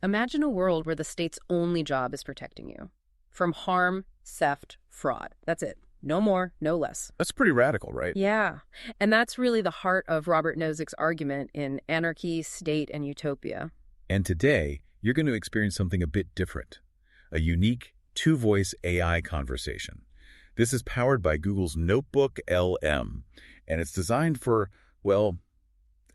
Imagine a world where the state's only job is protecting you from harm, theft, fraud. That's it. No more, no less. That's pretty radical, right? Yeah. And that's really the heart of Robert Nozick's argument in Anarchy, State, and Utopia. And today, you're going to experience something a bit different. A unique two-voice AI conversation. This is powered by Google's NotebookLM, and it's designed for, well,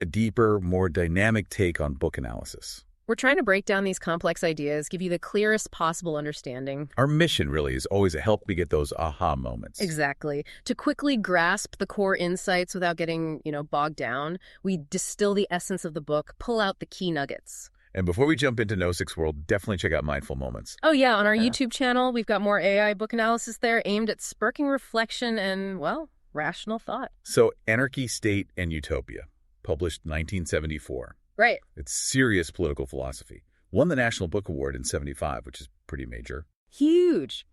a deeper, more dynamic take on book analysis. We're trying to break down these complex ideas, give you the clearest possible understanding. Our mission really is always to help you get those aha moments. Exactly. To quickly grasp the core insights without getting, bogged down, we distill the essence of the book, pull out the key nuggets. And before we jump into Nozick's world, definitely check out Mindful Moments. Oh, yeah. On our YouTube channel, we've got more AI book analysis there aimed at sparking reflection and, well, rational thought. So, Anarchy, State, and Utopia, published 1974. Right. It's serious political philosophy. Won the National Book Award in 75, which is pretty major. Huge.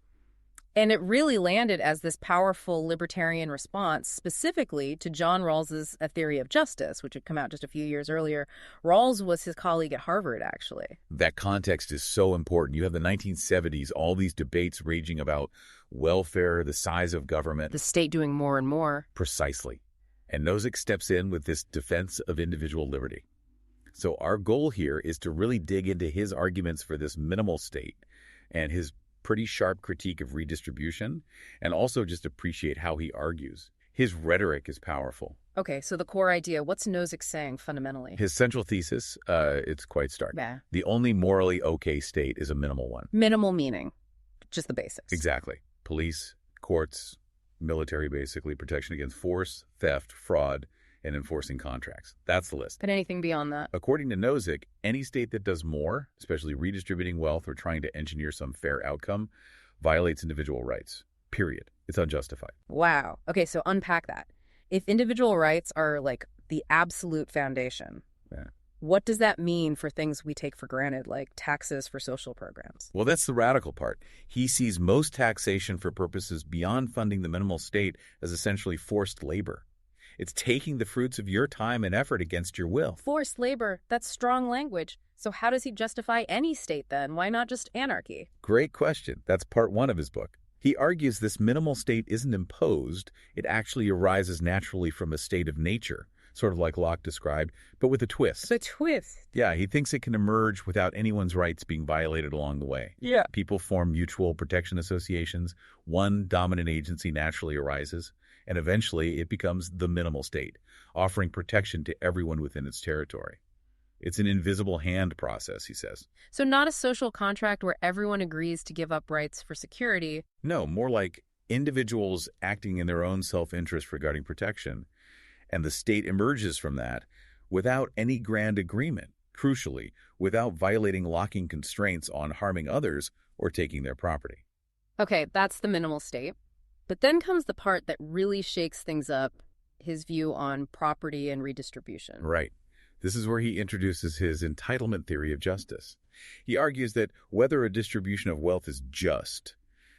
And it really landed as this powerful libertarian response specifically to John Rawls' A Theory of Justice, which had come out just a few years earlier. Rawls was his colleague at Harvard, actually. That context is so important. You have the 1970s, all these debates raging about welfare, the size of government. The state doing more and more. Precisely. And Nozick steps in with this defense of individual liberty. So our goal here is to really dig into his arguments for this minimal state and his pretty sharp critique of redistribution, and also just appreciate how he argues. His rhetoric is powerful. Okay, so the core idea, what's Nozick saying fundamentally? His central thesis, it's quite stark. Yeah. The only morally okay state is a minimal one. Minimal meaning, just the basics. Exactly. Police, courts, military, basically, protection against force, theft, fraud, and enforcing contracts. That's the list. But anything beyond that? According to Nozick, any state that does more, especially redistributing wealth or trying to engineer some fair outcome, violates individual rights. Period. It's unjustified. Wow. Okay, so unpack that. If individual rights are like the absolute foundation, what does that mean for things we take for granted, like taxes for social programs? Well, that's the radical part. He sees most taxation for purposes beyond funding the minimal state as essentially forced labor. It's taking the fruits of your time and effort against your will. Forced labor, that's strong language. So how does he justify any state then? Why not just anarchy? Great question. That's part one of his book. He argues this minimal state isn't imposed. It actually arises naturally from a state of nature, sort of like Locke described, but with a twist. The twist? Yeah, he thinks it can emerge without anyone's rights being violated along the way. Yeah. People form mutual protection associations. One dominant agency naturally arises. And eventually it becomes the minimal state, offering protection to everyone within its territory. It's an invisible hand process, he says. So not a social contract where everyone agrees to give up rights for security. No, more like individuals acting in their own self-interest regarding protection, and the state emerges from that without any grand agreement, crucially, without violating locking constraints on harming others or taking their property. Okay, that's the minimal state. But then comes the part that really shakes things up, his view on property and redistribution. Right. This is where he introduces his entitlement theory of justice. He argues that whether a distribution of wealth is just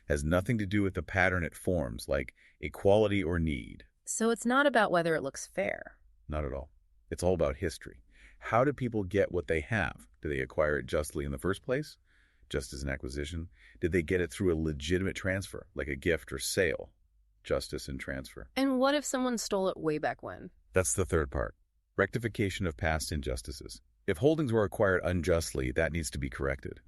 has nothing to do with the pattern it forms, like equality or need. So it's not about whether it looks fair. Not at all. It's all about history. How do people get what they have? Do they acquire it justly in the first place? Just as an acquisition? Did they get it through a legitimate transfer, like a gift or sale? Justice and transfer. And what if someone stole it way back when? That's the third part. Rectification of past injustices. If holdings were acquired unjustly, that needs to be corrected.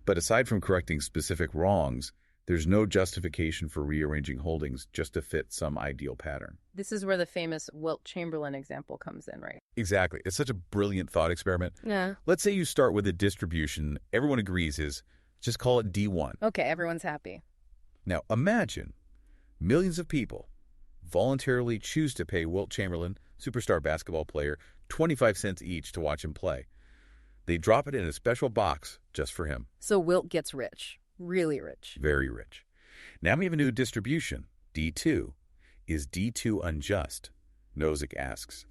But aside from correcting specific wrongs, there's no justification for rearranging holdings just to fit some ideal pattern. This is where the famous Wilt Chamberlain example comes in, right? Exactly. It's such a brilliant thought experiment. Yeah. Let's say you start with a distribution everyone agrees is, just call it D1. Okay, everyone's happy. Now imagine millions of people voluntarily choose to pay Wilt Chamberlain, superstar basketball player, 25 cents each to watch him play. They drop it in a special box just for him. So Wilt gets rich. Really rich. Very rich. Now we have a new distribution, D2. Is D2 unjust? Nozick asks.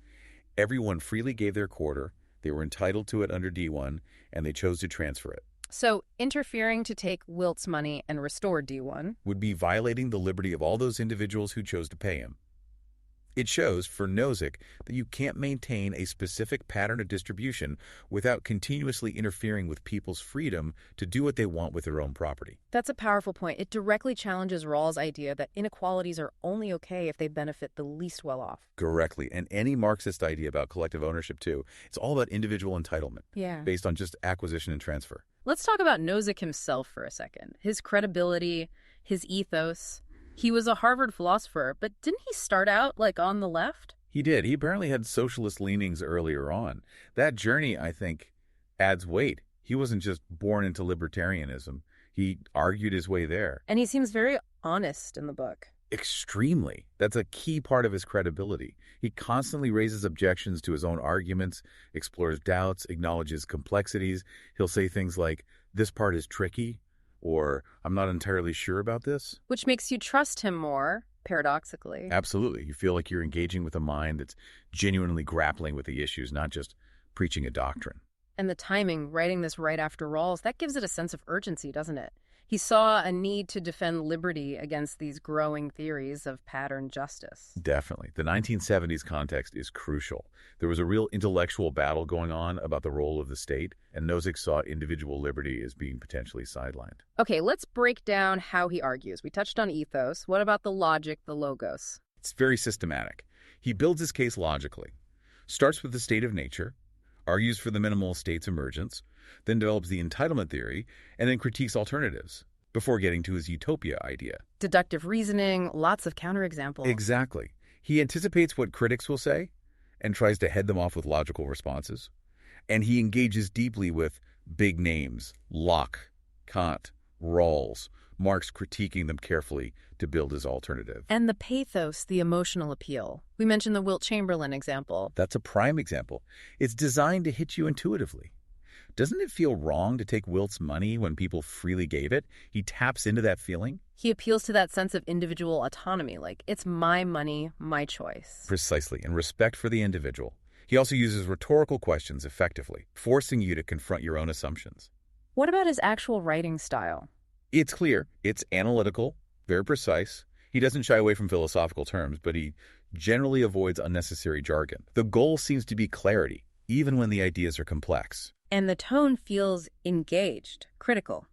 Everyone freely gave their quarter, they were entitled to it under D1, and they chose to transfer it. So interfering to take Wilt's money and restore D1 would be violating the liberty of all those individuals who chose to pay him. It shows, for Nozick, that you can't maintain a specific pattern of distribution without continuously interfering with people's freedom to do what they want with their own property. That's a powerful point. It directly challenges Rawls' idea that inequalities are only okay if they benefit the least well-off. Correctly. And any Marxist idea about collective ownership, too, it's all about individual entitlement, based on just acquisition and transfer. Let's talk about Nozick himself for a second. His credibility, his ethos. He was a Harvard philosopher, but didn't he start out, on the left? He did. He apparently had socialist leanings earlier on. That journey, I think, adds weight. He wasn't just born into libertarianism. He argued his way there. And he seems very honest in the book. Extremely. That's a key part of his credibility. He constantly raises objections to his own arguments, explores doubts, acknowledges complexities. He'll say things like, "This part is tricky," or "I'm not entirely sure about this." Which makes you trust him more, paradoxically. Absolutely. You feel like you're engaging with a mind that's genuinely grappling with the issues, not just preaching a doctrine. And the timing, writing this right after Rawls, that gives it a sense of urgency, doesn't it? He saw a need to defend liberty against these growing theories of pattern justice. Definitely. The 1970s context is crucial. There was a real intellectual battle going on about the role of the state, and Nozick saw individual liberty as being potentially sidelined. Okay, let's break down how he argues. We touched on ethos. What about the logic, the logos? It's very systematic. He builds his case logically. Starts with the state of nature, argues for the minimal state's emergence, then develops the entitlement theory, and then critiques alternatives, before getting to his utopia idea. Deductive reasoning, lots of counterexamples. Exactly. He anticipates what critics will say and tries to head them off with logical responses. And he engages deeply with big names, Locke, Kant, Rawls, Marx critiquing them carefully to build his alternative. And the pathos, the emotional appeal. We mentioned the Wilt Chamberlain example. That's a prime example. It's designed to hit you intuitively. Doesn't it feel wrong to take Wilt's money when people freely gave it? He taps into that feeling. He appeals to that sense of individual autonomy, like, it's my money, my choice. Precisely, and respect for the individual. He also uses rhetorical questions effectively, forcing you to confront your own assumptions. What about his actual writing style? It's clear. It's analytical, very precise. He doesn't shy away from philosophical terms, but he generally avoids unnecessary jargon. The goal seems to be clarity, even when the ideas are complex. And the tone feels engaged, critical.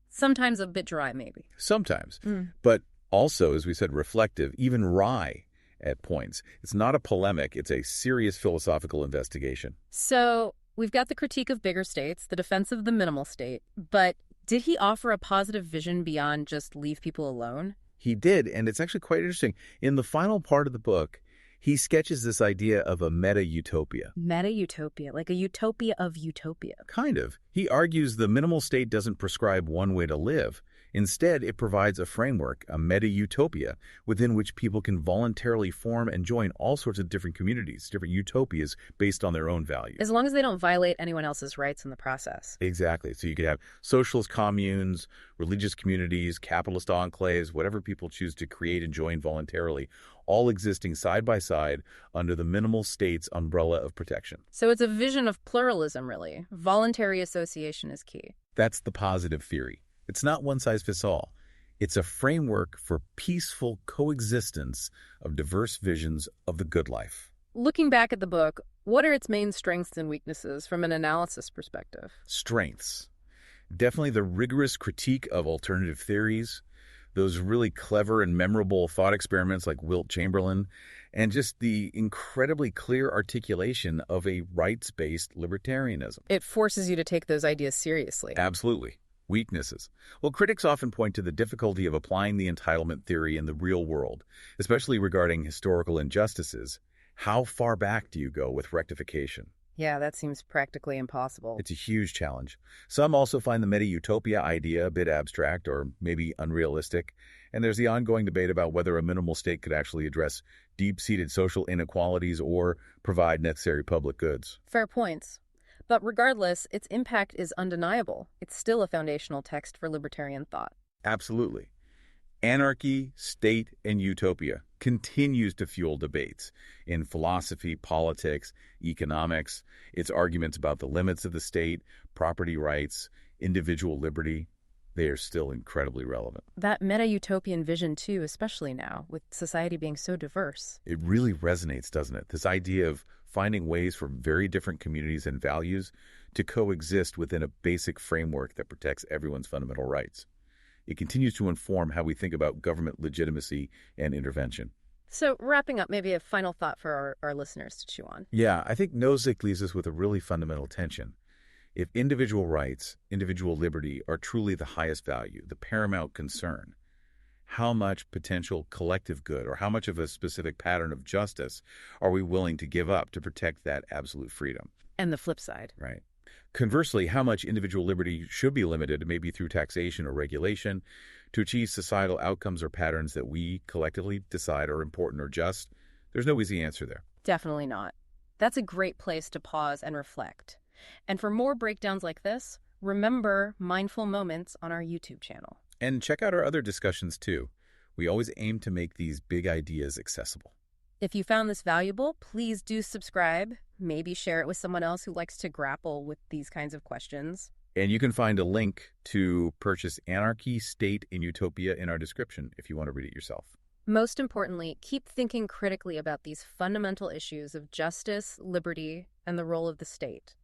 Sometimes a bit dry, maybe. Sometimes. But also, as we said, reflective, even wry at points. It's not a polemic. It's a serious philosophical investigation. So we've got the critique of bigger states, the defense of the minimal state. But did he offer a positive vision beyond just leave people alone? He did, and it's actually quite interesting. In the final part of the book, he sketches this idea of a meta-utopia. Meta-utopia, like a utopia of utopia. Kind of. He argues the minimal state doesn't prescribe one way to live. Instead, it provides a framework, a meta-utopia, within which people can voluntarily form and join all sorts of different communities, different utopias based on their own values. As long as they don't violate anyone else's rights in the process. Exactly. So you could have socialist communes, religious communities, capitalist enclaves, whatever people choose to create and join voluntarily, all existing side by side under the minimal state's umbrella of protection. So it's a vision of pluralism, really. Voluntary association is key. That's the positive theory. It's not one size fits all. It's a framework for peaceful coexistence of diverse visions of the good life. Looking back at the book, what are its main strengths and weaknesses from an analysis perspective? Strengths. Definitely the rigorous critique of alternative theories, those really clever and memorable thought experiments like Wilt Chamberlain, and just the incredibly clear articulation of a rights-based libertarianism. It forces you to take those ideas seriously. Absolutely. Weaknesses. Well, critics often point to the difficulty of applying the entitlement theory in the real world, especially regarding historical injustices. How far back do you go with rectification? Yeah, that seems practically impossible. It's a huge challenge. Some also find the meta-utopia idea a bit abstract or maybe unrealistic, and there's the ongoing debate about whether a minimal state could actually address deep-seated social inequalities or provide necessary public goods. Fair points. But regardless, its impact is undeniable. It's still a foundational text for libertarian thought. Absolutely. Anarchy, state, and utopia continues to fuel debates in philosophy, politics, economics. Its arguments about the limits of the state, property rights, individual liberty. They are still incredibly relevant. That meta-utopian vision, too, especially now, with society being so diverse. It really resonates, doesn't it? This idea of finding ways for very different communities and values to coexist within a basic framework that protects everyone's fundamental rights. It continues to inform how we think about government legitimacy and intervention. So wrapping up, maybe a final thought for our listeners to chew on. Yeah, I think Nozick leaves us with a really fundamental tension. If individual rights, individual liberty are truly the highest value, the paramount concern, how much potential collective good or how much of a specific pattern of justice are we willing to give up to protect that absolute freedom? And the flip side. Right. Conversely, how much individual liberty should be limited, maybe through taxation or regulation, to achieve societal outcomes or patterns that we collectively decide are important or just? There's no easy answer there. Definitely not. That's a great place to pause and reflect. And for more breakdowns like this, remember Mindful Moments on our YouTube channel. And check out our other discussions too. We always aim to make these big ideas accessible. If you found this valuable, please do subscribe. Maybe share it with someone else who likes to grapple with these kinds of questions. And you can find a link to purchase Anarchy, State, and Utopia in our description if you want to read it yourself. Most importantly, keep thinking critically about these fundamental issues of justice, liberty, and the role of the state.